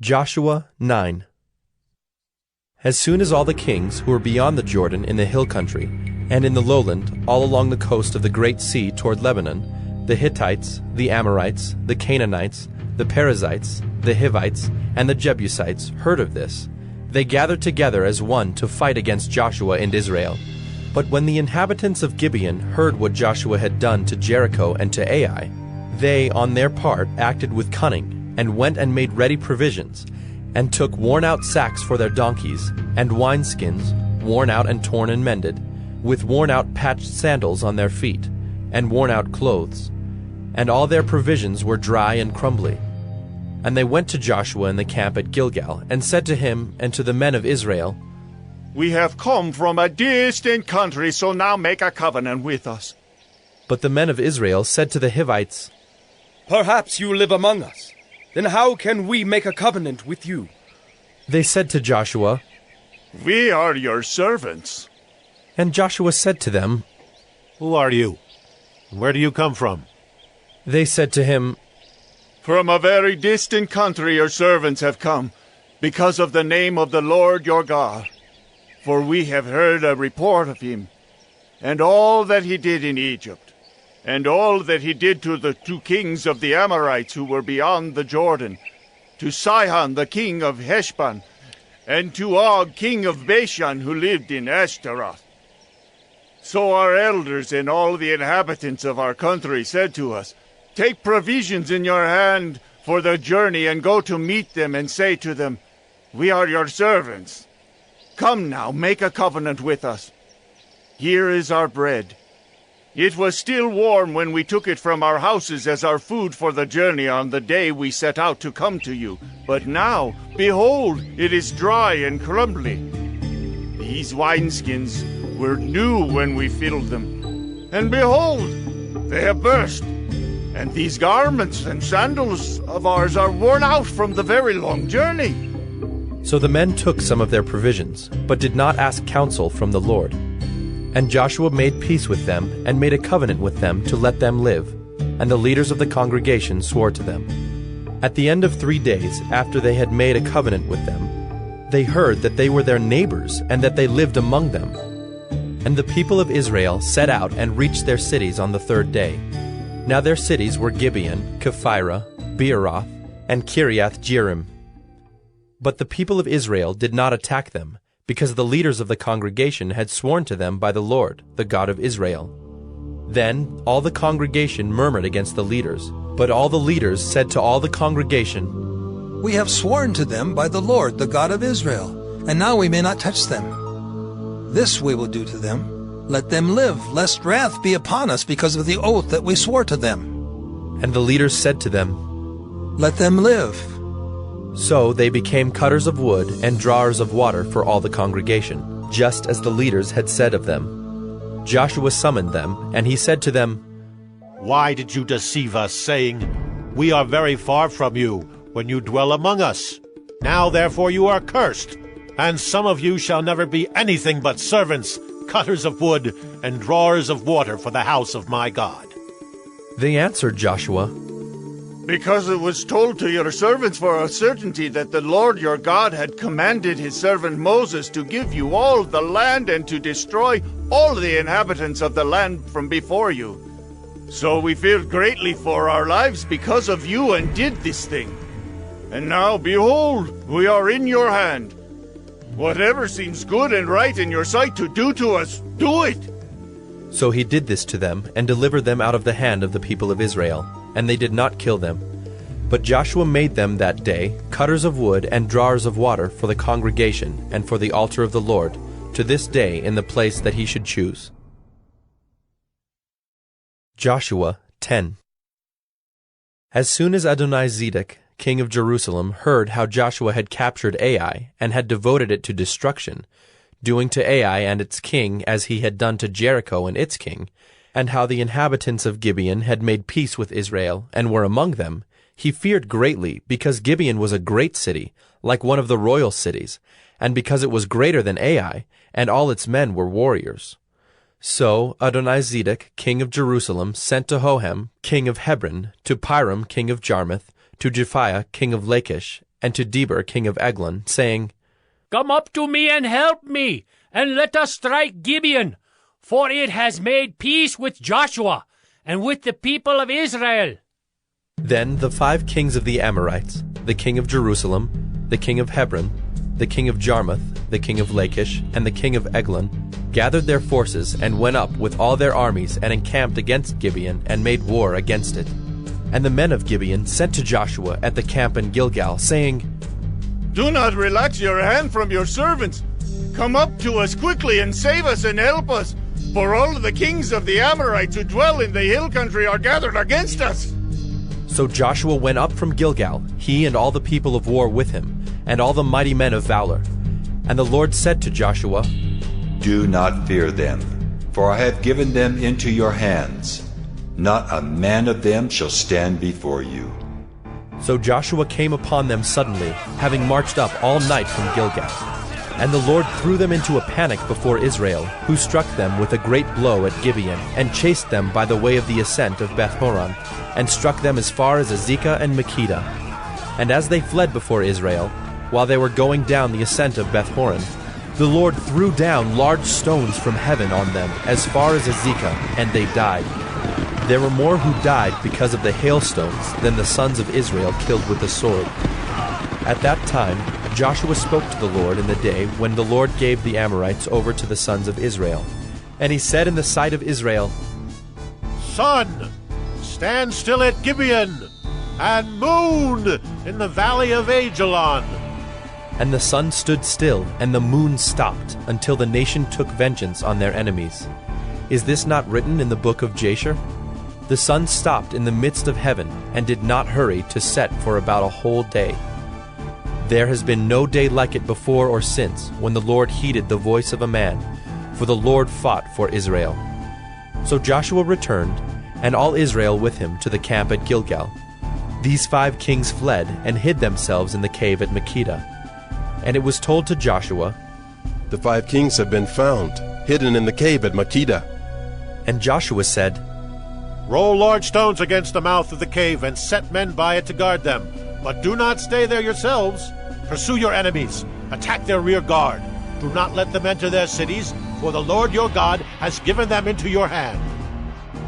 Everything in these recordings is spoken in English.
Joshua 9. As soon as all the kings who were beyond the Jordan in the hill country, and in the lowland, all along the coast of the great sea toward Lebanon, the Hittites, the Amorites, the Canaanites, the Perizzites, the Hivites, and the Jebusites heard of this, they gathered together as one to fight against Joshua and Israel. But when the inhabitants of Gibeon heard what Joshua had done to Jericho and to Ai, they, on their part, acted with cunning, and went and made ready provisions, and took worn-out sacks for their donkeys, and wineskins, worn out and torn and mended, with worn-out patched sandals on their feet, and worn-out clothes. And all their provisions were dry and crumbly. And they went to Joshua in the camp at Gilgal, and said to him and to the men of Israel, "We have come from a distant country, so now make a covenant with us." But the men of Israel said to the Hivites, "Perhaps you live among us. Then how can we make a covenant with you?" They said to Joshua, "We are your servants." And Joshua said to them, "Who are you? Where do you come from?" They said to him, "From a very distant country your servants have come, because of the name of the Lord your God. For we have heard a report of him, and all that he did in Egypt, and all that he did to the two kings of the Amorites who were beyond the Jordan, to Sihon the king of Heshbon, and to Og king of Bashan who lived in Ashtaroth. So our elders and all the inhabitants of our country said to us, 'Take provisions in your hand for the journey and go to meet them and say to them, "We are your servants. Come now, make a covenant with us. Here is our bread. It was still warm when we took it from our houses as our food for the journey on the day we set out to come to you. But now, behold, it is dry and crumbly. These wineskins were new when we filled them, and behold, they have burst. And these garments and sandals of ours are worn out from the very long journey." So the men took some of their provisions, but did not ask counsel from the Lord. And Joshua made peace with them, and made a covenant with them to let them live. And the leaders of the congregation swore to them. At the end of 3 days, after they had made a covenant with them, they heard that they were their neighbors, and that they lived among them. And the people of Israel set out and reached their cities on the 3rd day. Now their cities were Gibeon, Kephirah, Beeroth, and Kiriath-Jearim. But the people of Israel did not attack them, because the leaders of the congregation had sworn to them by the Lord, the God of Israel. Then all the congregation murmured against the leaders, but all the leaders said to all the congregation, "We have sworn to them by the Lord, the God of Israel, and now we may not touch them. This we will do to them. Let them live, lest wrath be upon us because of the oath that we swore to them." And the leaders said to them, "Let them live." So they became cutters of wood and drawers of water for all the congregation, just as the leaders had said of them. Joshua summoned them, and he said to them, "Why did you deceive us, saying, 'We are very far from you when you dwell among us'? Now therefore you are cursed, and some of you shall never be anything but servants, cutters of wood, and drawers of water for the house of my God." They answered Joshua, "Because it was told to your servants for a certainty that the Lord your God had commanded his servant Moses to give you all the land and to destroy all the inhabitants of the land from before you. So we feared greatly for our lives because of you and did this thing. And now, behold, we are in your hand. Whatever seems good and right in your sight to do to us, do it." So he did this to them, and delivered them out of the hand of the people of Israel, and they did not kill them. But Joshua made them that day cutters of wood and drawers of water for the congregation and for the altar of the Lord, to this day in the place that he should choose. Joshua 10. As soon as Adonizedek, king of Jerusalem, heard how Joshua had captured Ai, and had devoted it to destruction, doing to Ai and its king as he had done to Jericho and its king, and how the inhabitants of Gibeon had made peace with Israel, and were among them, he feared greatly, because Gibeon was a great city, like one of the royal cities, and because it was greater than Ai, and all its men were warriors. So Adonizedek, king of Jerusalem, sent to Hohem, king of Hebron, to Piram, king of Jarmuth, to Japhiah, king of Lachish, and to Deber king of Eglon, saying, Come up to me and help me, and let us strike Gibeon, for it has made peace with Joshua and with the people of Israel. Then the 5 kings of the Amorites, the king of Jerusalem, the king of Hebron, the king of Jarmuth, the king of Lachish, and the king of Eglon, gathered their forces and went up with all their armies and encamped against Gibeon and made war against it. And the men of Gibeon sent to Joshua at the camp in Gilgal, saying, Do not relax your hand from your servants. Come up to us quickly and save us and help us, for all the kings of the Amorites who dwell in the hill country are gathered against us. So Joshua went up from Gilgal, he and all the people of war with him, and all the mighty men of valor. And the Lord said to Joshua, Do not fear them, for I have given them into your hands. Not a man of them shall stand before you. So Joshua came upon them suddenly, having marched up all night from Gilgal. And the Lord threw them into a panic before Israel, who struck them with a great blow at Gibeon, and chased them by the way of the ascent of Beth-horon, and struck them as far as Azekah and Makkedah. And as they fled before Israel, while they were going down the ascent of Beth-horon, the Lord threw down large stones from heaven on them as far as Azekah, and they died. There were more who died because of the hailstones than the sons of Israel killed with the sword. At that time Joshua spoke to the Lord in the day when the Lord gave the Amorites over to the sons of Israel. And he said in the sight of Israel, Sun, stand still at Gibeon, and moon in the valley of Ajalon. And the sun stood still, and the moon stopped, until the nation took vengeance on their enemies. Is this not written in the book of Jasher? The sun stopped in the midst of heaven, and did not hurry to set for about a whole day. There has been no day like it before or since, when the Lord heeded the voice of a man, for the Lord fought for Israel. So Joshua returned, and all Israel with him, to the camp at Gilgal. These 5 kings fled, and hid themselves in the cave at Makkedah. And it was told to Joshua, The 5 kings have been found, hidden in the cave at Makkedah. And Joshua said, Roll large stones against the mouth of the cave, and set men by it to guard them. But do not stay there yourselves. Pursue your enemies. Attack their rear guard. Do not let them enter their cities, for the Lord your God has given them into your hand.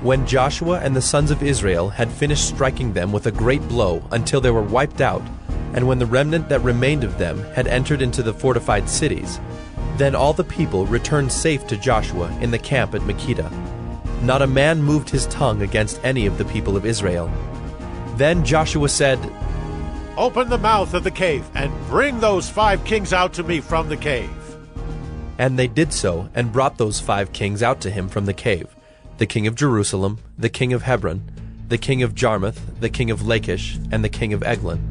When Joshua and the sons of Israel had finished striking them with a great blow until they were wiped out, and when the remnant that remained of them had entered into the fortified cities, then all the people returned safe to Joshua in the camp at Makkedah. Not a man moved his tongue against any of the people of Israel. Then Joshua said, Open the mouth of the cave, and bring those 5 kings out to me from the cave. And they did so, and brought those 5 kings out to him from the cave, the king of Jerusalem, the king of Hebron, the king of Jarmuth, the king of Lachish, and the king of Eglon.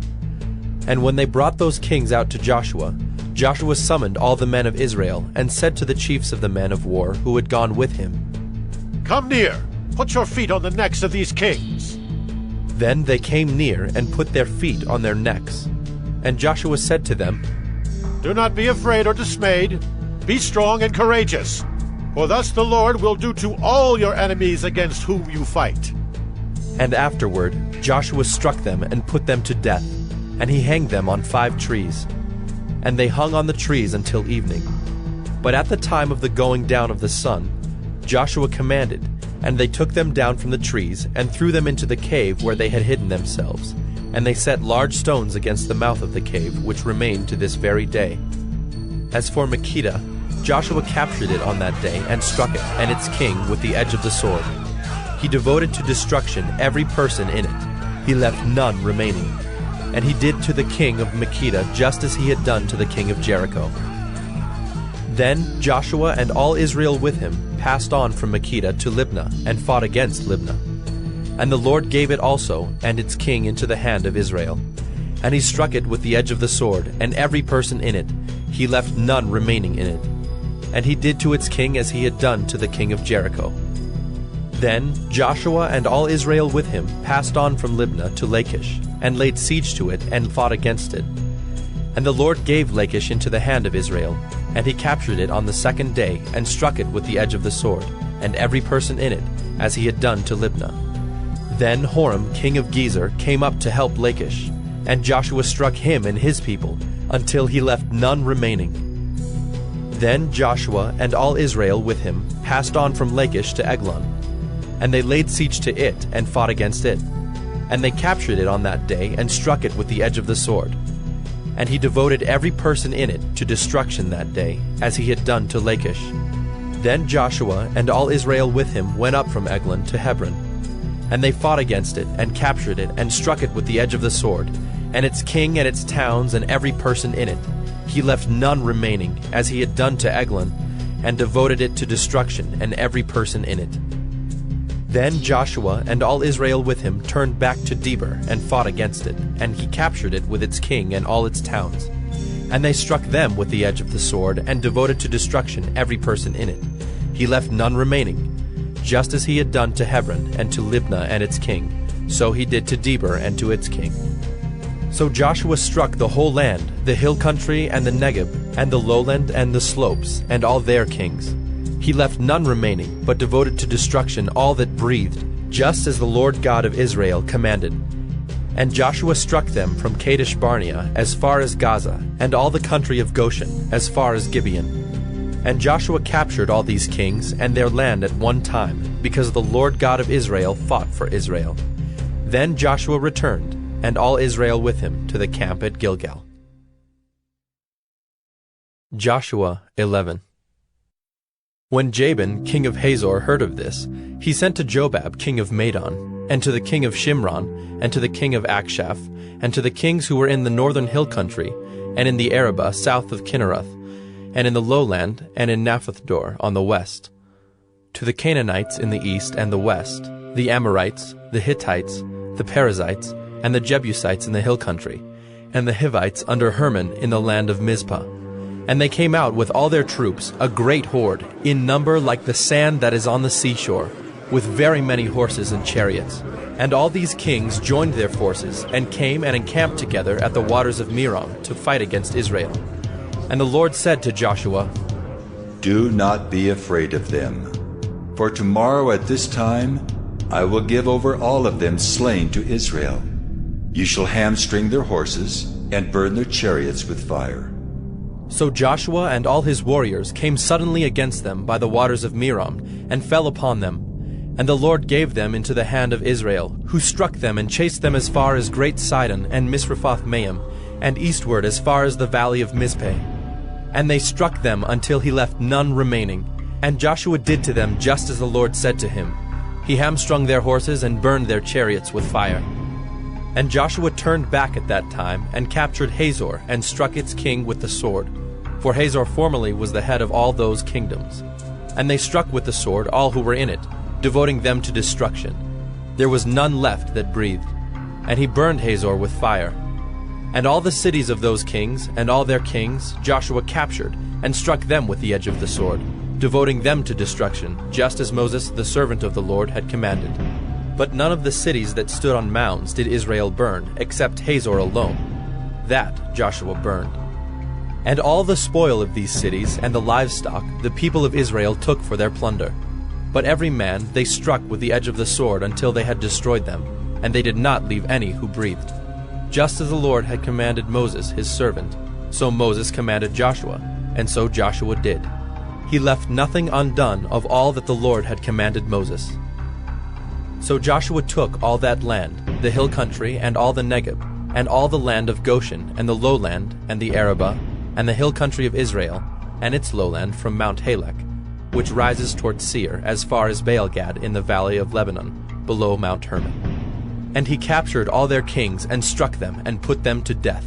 And when they brought those kings out to Joshua, Joshua summoned all the men of Israel, and said to the chiefs of the men of war who had gone with him, Come near, put your feet on the necks of these kings. Then they came near, and put their feet on their necks. And Joshua said to them, Do not be afraid or dismayed. Be strong and courageous, for thus the Lord will do to all your enemies against whom you fight. And afterward Joshua struck them and put them to death, and he hanged them on 5 trees. And they hung on the trees until evening. But at the time of the going down of the sun, Joshua commanded, and they took them down from the trees, and threw them into the cave where they had hidden themselves. And they set large stones against the mouth of the cave, which remain to this very day. As for Makkedah, Joshua captured it on that day, and struck it, and its king, with the edge of the sword. He devoted to destruction every person in it. He left none remaining. And he did to the king of Makkedah just as he had done to the king of Jericho. Then Joshua and all Israel with him passed on from Makkedah to Libnah, and fought against Libnah. And the Lord gave it also, and its king, into the hand of Israel. And he struck it with the edge of the sword, and every person in it. He left none remaining in it. And he did to its king as he had done to the king of Jericho. Then Joshua and all Israel with him passed on from Libnah to Lachish, and laid siege to it, and fought against it. And the Lord gave Lachish into the hand of Israel, and he captured it on the 2nd day, and struck it with the edge of the sword, and every person in it, as he had done to Libnah. Then Horam king of Gezer came up to help Lachish, And Joshua struck him and his people, until he left none remaining. Then Joshua and all Israel with him passed on from Lachish to Eglon, and they laid siege to it and fought against it. And they captured it on that day and struck it with the edge of the sword. And he devoted every person in it to destruction that day, as he had done to Lachish. Then Joshua and all Israel with him went up from Eglon to Hebron. And they fought against it, and captured it, and struck it with the edge of the sword, and its king and its towns and every person in it. He left none remaining, as he had done to Eglon, and devoted it to destruction, and every person in it. Then Joshua and all Israel with him turned back to Debir and fought against it, and he captured it with its king and all its towns. And they struck them with the edge of the sword, and devoted to destruction every person in it. He left none remaining, just as he had done to Hebron and to Libnah and its king, so he did to Debir and to its king. So Joshua struck the whole land, the hill country and the Negeb, and the lowland and the slopes, and all their kings. He left none remaining, but devoted to destruction all that breathed, just as the Lord God of Israel commanded. And Joshua struck them from Kadesh Barnea as far as Gaza, and all the country of Goshen as far as Gibeon. And Joshua captured all these kings and their land at one time, because the Lord God of Israel fought for Israel. Then Joshua returned, and all Israel with him, to the camp at Gilgal. Joshua 11. When Jabin, king of Hazor, heard of this, he sent to Jobab, king of Madon, and to the king of Shimron, and to the king of Akshaph, and to the kings who were in the northern hill country, and in the Arabah south of Kinneroth, and in the lowland, and in Naphthdor on the west, to the Canaanites in the east and the west, the Amorites, the Hittites, the Perizzites, and the Jebusites in the hill country, and the Hivites under Hermon in the land of Mizpah. And they came out with all their troops, a great horde, in number like the sand that is on the seashore, with very many horses and chariots. And all these kings joined their forces, and came and encamped together at the waters of Merom to fight against Israel. And the Lord said to Joshua, Do not be afraid of them, for tomorrow at this time I will give over all of them slain to Israel. You shall hamstring their horses, and burn their chariots with fire. So Joshua and all his warriors came suddenly against them by the waters of Merom, and fell upon them. And the Lord gave them into the hand of Israel, who struck them and chased them as far as Great Sidon and Misrephoth-Maim, and eastward as far as the valley of Mizpeh. And they struck them until he left none remaining. And Joshua did to them just as the Lord said to him. He hamstrung their horses and burned their chariots with fire. And Joshua turned back at that time, and captured Hazor, and struck its king with the sword. For Hazor formerly was the head of all those kingdoms. And they struck with the sword all who were in it, devoting them to destruction. There was none left that breathed. And he burned Hazor with fire. And all the cities of those kings, and all their kings, Joshua captured, and struck them with the edge of the sword, devoting them to destruction, just as Moses the servant of the Lord had commanded. But none of the cities that stood on mounds did Israel burn, except Hazor alone. That Joshua burned. And all the spoil of these cities and the livestock the people of Israel took for their plunder. But every man they struck with the edge of the sword until they had destroyed them, and they did not leave any who breathed. Just as the Lord had commanded Moses his servant, so Moses commanded Joshua, and so Joshua did. He left nothing undone of all that the Lord had commanded Moses. So Joshua took all that land, the hill country, and all the Negeb, and all the land of Goshen, and the lowland, and the Arabah, and the hill country of Israel, and its lowland from Mount Halak, which rises toward Seir, as far as Baal-gad in the valley of Lebanon, below Mount Hermon. And he captured all their kings, and struck them, and put them to death.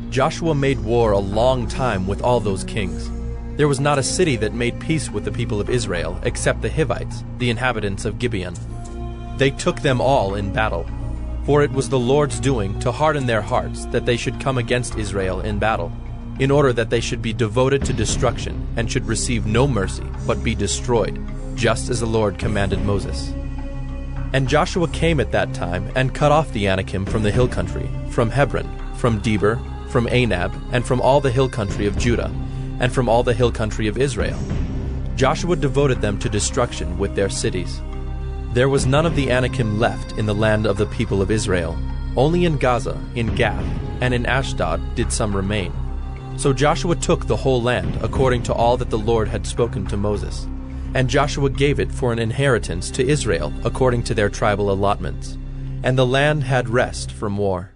Joshua made war a long time with all those kings. There was not a city that made peace with the people of Israel, except the Hivites, the inhabitants of Gibeon. They took them all in battle. For it was the Lord's doing to harden their hearts, that they should come against Israel in battle, in order that they should be devoted to destruction, and should receive no mercy, but be destroyed, just as the Lord commanded Moses. And Joshua came at that time, and cut off the Anakim from the hill country, from Hebron, from Debir, from Anab, and from all the hill country of Judah, and from all the hill country of Israel. Joshua devoted them to destruction with their cities. There was none of the Anakim left in the land of the people of Israel, Only in Gaza, in Gath, and in Ashdod did some remain. So Joshua took the whole land, according to all that the Lord had spoken to Moses. And Joshua gave it for an inheritance to Israel, according to their tribal allotments. And the land had rest from war.